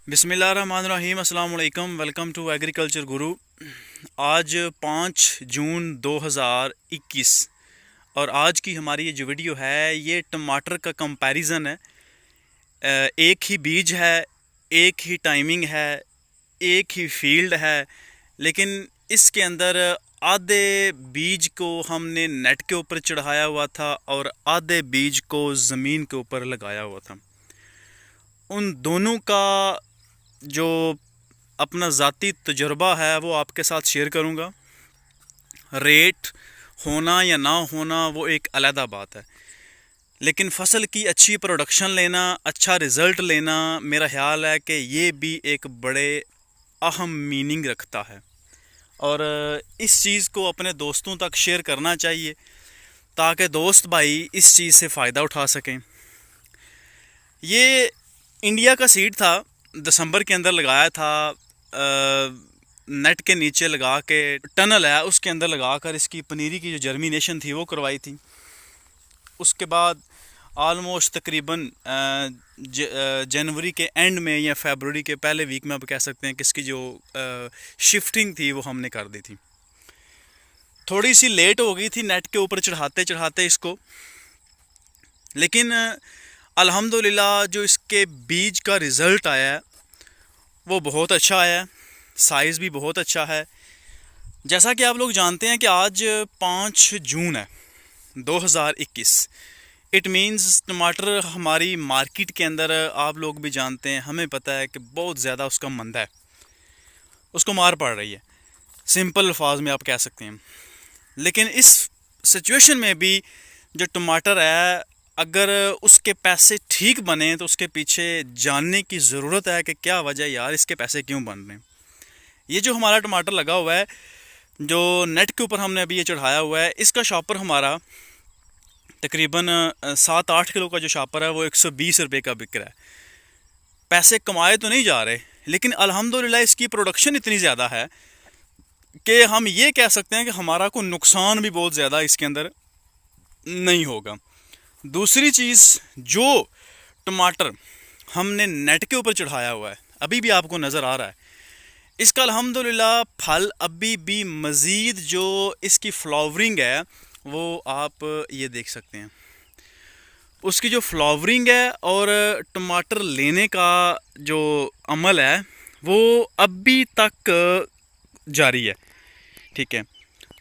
बिस्मिल्लाहिर्रहमानिर्रहीम, अस्सलाम वालेकुम। वेलकम टू एग्रीकल्चर गुरु। आज 5 जून 2021 और आज की हमारी ये जो वीडियो है ये टमाटर का कंपैरिजन है। एक ही बीज है, एक ही टाइमिंग है, एक ही फील्ड है, लेकिन इसके अंदर आधे बीज को हमने नेट के ऊपर चढ़ाया हुआ था और आधे बीज को ज़मीन के ऊपर लगाया हुआ था। उन दोनों का जो अपना ज़ाती तजुर्बा है वो आपके साथ शेयर करूँगा। रेट होना या ना होना वो एक अलग बात है, लेकिन फ़सल की अच्छी प्रोडक्शन लेना, अच्छा रिज़ल्ट लेना, मेरा ख्याल है कि ये भी एक बड़े अहम मीनिंग रखता है और इस चीज़ को अपने दोस्तों तक शेयर करना चाहिए ताकि दोस्त भाई इस चीज़ से फ़ायदा उठा सकें। ये इंडिया का सीड था, दिसंबर के अंदर लगाया था। नेट के नीचे लगा के टनल है उसके अंदर लगा कर इसकी पनीरी की जो जर्मिनेशन थी वो करवाई थी। उसके बाद आलमोस्ट तकरीबन जनवरी के एंड में या फरवरी के पहले वीक में आप कह सकते हैं कि इसकी जो शिफ्टिंग थी वो हमने कर दी थी। थोड़ी सी लेट हो गई थी नेट के ऊपर चढ़ाते चढ़ाते इसको, लेकिन अल्हम्दुलिल्लाह जो इसके बीज का रिज़ल्ट आया है वो बहुत अच्छा आया है। साइज़ भी बहुत अच्छा है। जैसा कि आप लोग जानते हैं कि आज 5 जून है 2021। इट मीन्स टमाटर हमारी मार्केट के अंदर, आप लोग भी जानते हैं, हमें पता है कि बहुत ज़्यादा उसका मंदा है, उसको मार पड़ रही है, सिंपल अल्फाज में आप कह सकते हैं। लेकिन इस सिचुएशन में भी जो टमाटर है, अगर उसके पैसे ठीक बने तो उसके पीछे जानने की ज़रूरत है कि क्या वजह यार इसके पैसे क्यों बन रहे हैं। ये जो हमारा टमाटर लगा हुआ है, जो नेट के ऊपर हमने अभी ये चढ़ाया हुआ है, इसका शॉपर हमारा तकरीबन 7-8 किलो का जो शॉपर है वो 120 रुपये का बिक रहा है। पैसे कमाए तो नहीं जा रहे, लेकिन अल्हम्दुलिल्लाह इसकी प्रोडक्शन इतनी ज़्यादा है कि हम ये कह सकते हैं कि हमारा को नुकसान भी बहुत ज़्यादा इसके अंदर नहीं होगा। दूसरी चीज़, जो टमाटर हमने नेट के ऊपर चढ़ाया हुआ है अभी भी आपको नज़र आ रहा है, इसका अल्हम्दुलिल्लाह फल अभी भी मज़ीद जो इसकी फ्लावरिंग है वो आप ये देख सकते हैं। उसकी जो फ्लावरिंग है और टमाटर लेने का जो अमल है वो अभी तक जारी है। ठीक है,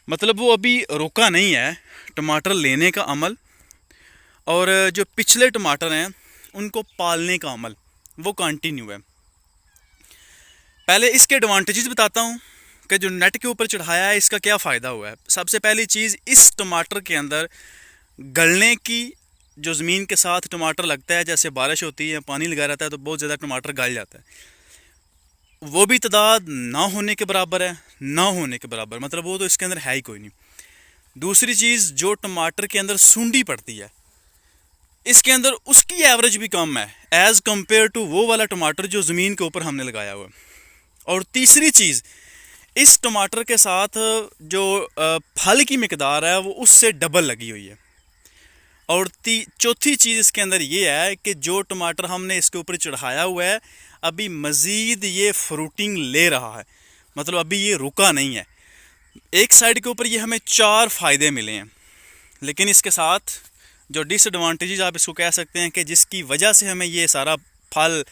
मतलब वो अभी रुका नहीं है टमाटर लेने का अमल, और जो पिछले टमाटर हैं उनको पालने का अमल वो कंटिन्यू है। पहले इसके एडवांटेजेस बताता हूँ कि जो नेट के ऊपर चढ़ाया है इसका क्या फ़ायदा हुआ है। सबसे पहली चीज़, इस टमाटर के अंदर गलने की, जो ज़मीन के साथ टमाटर लगता है, जैसे बारिश होती है, पानी लगा रहता है तो बहुत ज़्यादा टमाटर गल जाता है, वो भी तादाद ना होने के बराबर है। ना होने के बराबर मतलब वो तो इसके अंदर है ही कोई नहीं। दूसरी चीज़, जो टमाटर के अंदर सुंडी पड़ती है इसके अंदर, उसकी एवरेज भी कम है एज़ कम्पेयर टू वो वाला टमाटर जो ज़मीन के ऊपर हमने लगाया हुआ है। और तीसरी चीज़, इस टमाटर के साथ जो फल की मिकदार है वो उससे डबल लगी हुई है। और चौथी चीज़ इसके अंदर ये है कि जो टमाटर हमने इसके ऊपर चढ़ाया हुआ है अभी मज़ीद ये फ्रूटिंग ले रहा है, मतलब अभी ये रुका नहीं है। एक साइड के ऊपर ये हमें 4 फ़ायदे मिले हैं, लेकिन इसके साथ जो डिसएडवांटेजेस आप इसको कह सकते हैं कि जिसकी वजह से हमें ये सारा फल,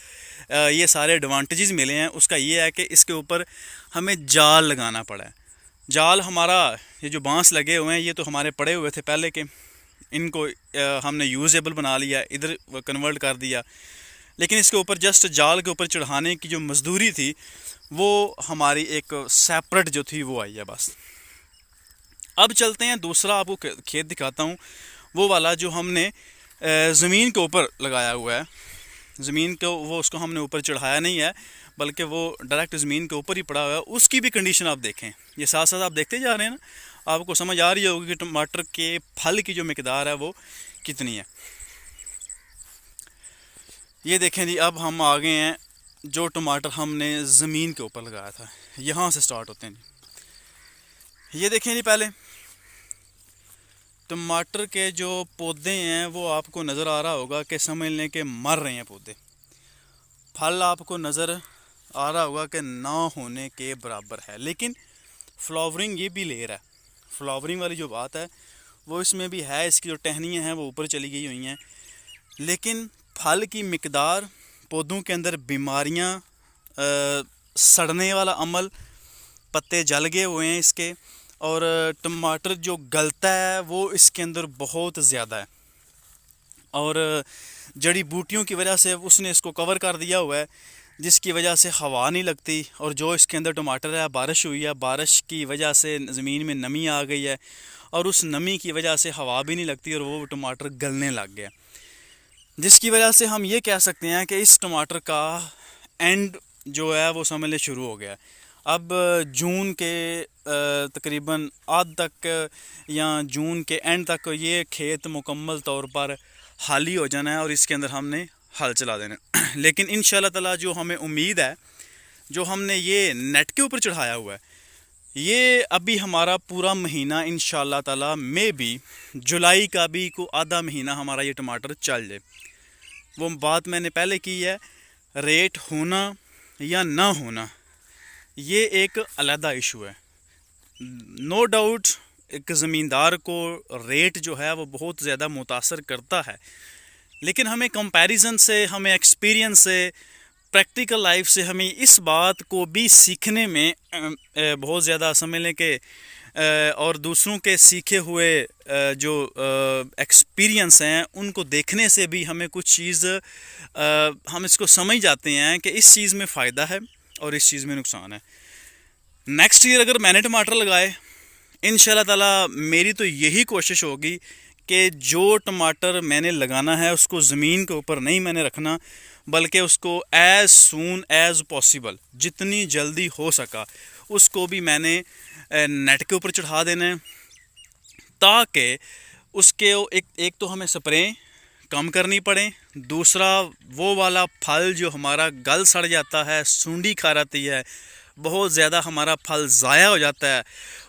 ये सारे एडवांटेजेस मिले हैं, उसका ये है कि इसके ऊपर हमें जाल लगाना पड़ा है। जाल हमारा, ये जो बांस लगे हुए हैं ये तो हमारे पड़े हुए थे पहले के, इनको हमने यूजेबल बना लिया, इधर कन्वर्ट कर दिया, लेकिन इसके ऊपर जस्ट जाल के ऊपर चढ़ाने की जो मजदूरी थी वो हमारी एक सेपरेट जो थी वो आई है बस। अब चलते हैं, दूसरा आपको खेत दिखाता हूँ, वो वाला जो हमने ज़मीन के ऊपर लगाया हुआ है। ज़मीन को वो उसको हमने ऊपर चढ़ाया नहीं है, बल्कि वो डायरेक्ट ज़मीन के ऊपर ही पड़ा हुआ है। उसकी भी कंडीशन आप देखें, ये साथ साथ आप देखते जा रहे हैं ना, आपको समझ आ रही होगी कि टमाटर के फल की जो मिकदार है वो कितनी है। ये देखें जी, अब हम आ गए हैं जो टमाटर हमने ज़मीन के ऊपर लगाया था, यहाँ से स्टार्ट होते हैं जी। ये देखें जी, पहले टमाटर के जो पौधे हैं वो आपको नज़र आ रहा होगा कि समझ लें कि मर रहे हैं पौधे। फल आपको नज़र आ रहा होगा कि ना होने के बराबर है, लेकिन फ्लावरिंग ये भी ले रहा है। फ्लावरिंग वाली जो बात है वो इसमें भी है, इसकी जो टहनियाँ हैं वो ऊपर चली गई हुई हैं, लेकिन फल की मिकदार, पौधों के अंदर बीमारियाँ, सड़ने वाला अमल, पत्ते जल गए हुए हैं इसके, और टमाटर जो गलता है वो इसके अंदर बहुत ज़्यादा है, और जड़ी बूटियों की वजह से उसने इसको कवर कर दिया हुआ है, जिसकी वजह से हवा नहीं लगती। और जो इसके अंदर टमाटर है, बारिश हुई है, बारिश की वजह से ज़मीन में नमी आ गई है, और उस नमी की वजह से हवा भी नहीं लगती और वो टमाटर गलने लग गया, जिसकी वजह से हम ये कह सकते हैं कि इस टमाटर का एंड जो है वो समझ ले शुरू हो गया। अब जून के तकरीबन आध तक या जून के एंड तक ये खेत मुकम्मल तौर पर खाली हो जाना है और इसके अंदर हमने हल चला देना है। लेकिन इंशाल्लाह ताला जो हमें उम्मीद है, जो हमने ये नेट के ऊपर चढ़ाया हुआ है, ये अभी हमारा पूरा महीना इंशाल्लाह ताला में भी जुलाई का भी को आधा महीना हमारा ये टमाटर चल जाए। वो बात मैंने पहले की है, रेट होना या ना होना ये एक अलग इशू है। नो डाउट एक ज़मींदार को रेट जो है वो बहुत ज़्यादा मुतासर करता है, लेकिन हमें कंपैरिजन से, हमें एक्सपीरियंस से, प्रैक्टिकल लाइफ से हमें इस बात को भी सीखने में बहुत ज़्यादा समझ लें कि और दूसरों के सीखे हुए जो एक्सपीरियंस हैं उनको देखने से भी हमें कुछ चीज़ हम इसको समझ जाते हैं कि इस चीज़ में फ़ायदा है और इस चीज़ में नुकसान है। नेक्स्ट ईयर अगर मैंने टमाटर लगाए, इंशाल्लाह ताला मेरी तो यही कोशिश होगी कि जो टमाटर मैंने लगाना है उसको ज़मीन के ऊपर नहीं मैंने रखना, बल्कि उसको एज़ सून एज़ पॉसिबल, जितनी जल्दी हो सका उसको भी मैंने नेट के ऊपर चढ़ा देना है, ताकि उसके एक तो हमें स्प्रे कम करनी पड़े, दूसरा वो वाला फल जो हमारा गल सड़ जाता है, सूंडी खा जाती है, बहुत ज़्यादा हमारा फल ज़ाया हो जाता है,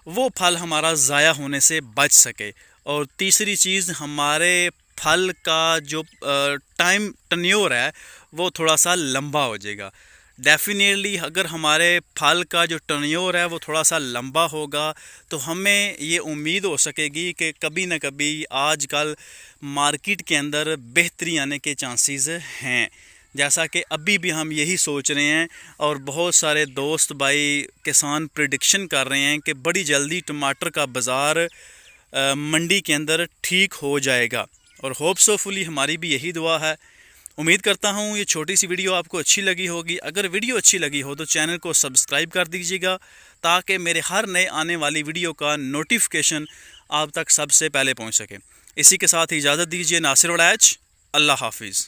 वो फल हमारा ज़ाया होने से बच सके। और तीसरी चीज़, हमारे फल का जो टाइम टन्योर है वो थोड़ा सा लंबा हो जाएगा। डेफिनेटली अगर हमारे फल का जो टन्योर है वो थोड़ा सा लंबा होगा तो हमें ये उम्मीद हो सकेगी कि कभी ना कभी आजकल मार्केट के अंदर बेहतरी आने के चांसेस हैं, जैसा कि अभी भी हम यही सोच रहे हैं और बहुत सारे दोस्त भाई किसान प्रिडिक्शन कर रहे हैं कि बड़ी जल्दी टमाटर का बाज़ार मंडी के अंदर ठीक हो जाएगा। और होपसोफुली हमारी भी यही दुआ है। उम्मीद करता हूँ ये छोटी सी वीडियो आपको अच्छी लगी होगी। अगर वीडियो अच्छी लगी हो तो चैनल को सब्सक्राइब कर दीजिएगा, ताकि मेरे हर नए आने वाली वीडियो का नोटिफिकेशन आप तक सबसे पहले पहुँच सके। इसी के साथ इजाज़त दीजिए। नासिर वड़ैच, अल्लाह हाफिज़।